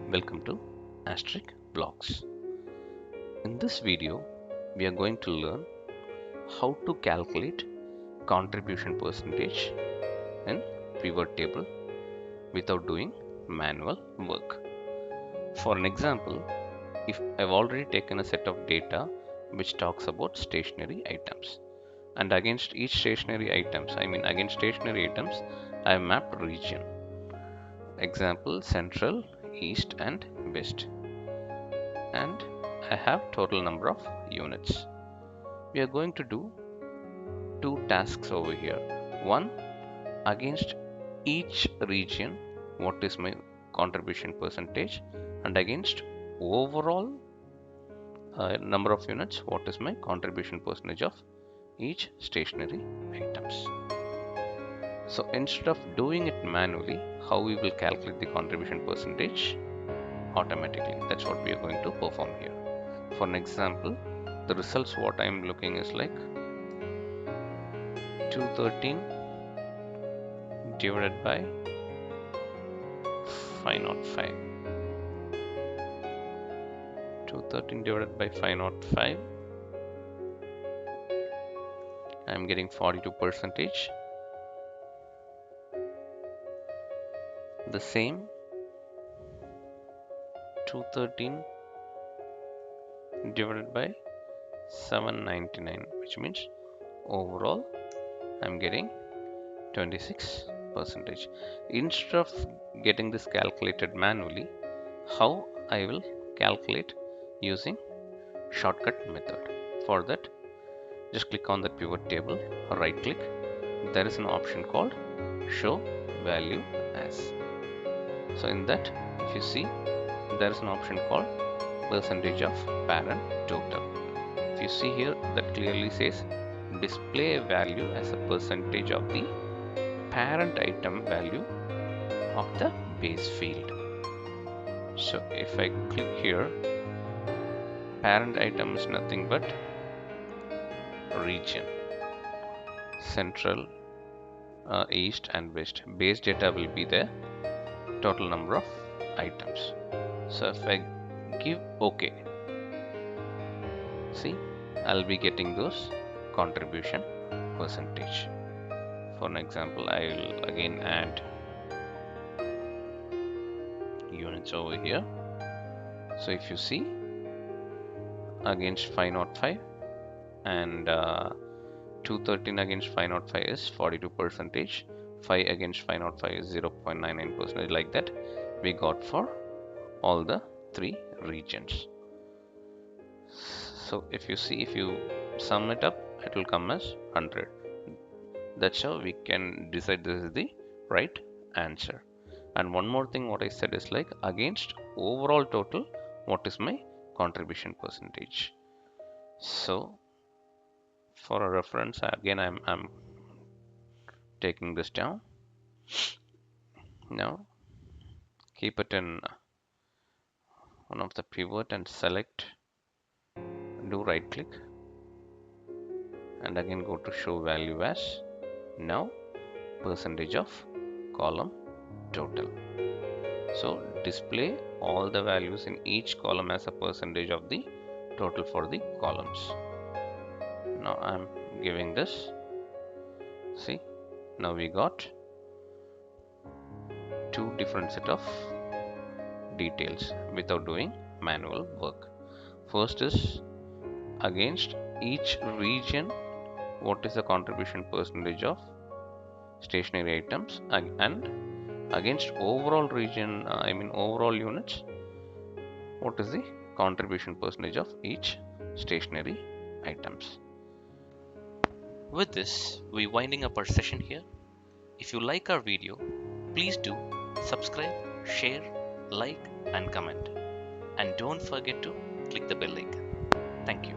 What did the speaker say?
Welcome to Asterisk Blocks. In this video, we are going to learn how to calculate contribution percentage in PivotTable without doing manual work. For an example, if I've already taken a set of data which talks about stationary items, and against each stationary items, I have mapped region. Example, central, east and west, and I have total number of units. We are going to do two tasks over here. One, against each region, what is my contribution percentage, and against overall number of units, what is my contribution percentage of each stationary items. So instead of doing it manually, how we will calculate the contribution percentage automatically? That's what we are going to perform here. For an example, the results what I am looking is like 213 divided by 505. 213 divided by 505. I am getting 42%. The same 213 divided by 799, which means overall I'm getting 26%. Instead of getting this calculated manually, how I will calculate using shortcut method? For that, just click on the pivot table, right click. There is an option called show value as. So in that, if you see, there is an option called percentage of parent total. If you see here, that clearly says display a value as a percentage of the parent item value of the base field. So if I click here, parent item is nothing but region, central, east and west. Base data will be the total number of items. So if I give OK, see, I'll be getting those contribution percentage. For an example, I will again add units over here. So if you see, against 505 and 213 against 505 is 42%, 5 against 505 is 0.99%. like that we got for all the three regions. So if you see, if you sum it up, it will come as 100. That's how we can decide this is the right answer. And one more thing, what I said is like against overall total, what is my contribution percentage? So for a reference, again I'm taking this down. Now keep it in one of the pivot and select, do right click, and again go to show value as. Now percentage of column total. So display all the values in each column as a percentage of the total for the columns. Now I'm giving this. See, now we got two different set of details without doing manual work. First is against each region, what is the contribution percentage of stationary items, and against overall region, overall units, what is the contribution percentage of each stationary items. With this, we're winding up our session here. If you like our video, please do subscribe, share, like and comment. And don't forget to click the bell icon. Thank you.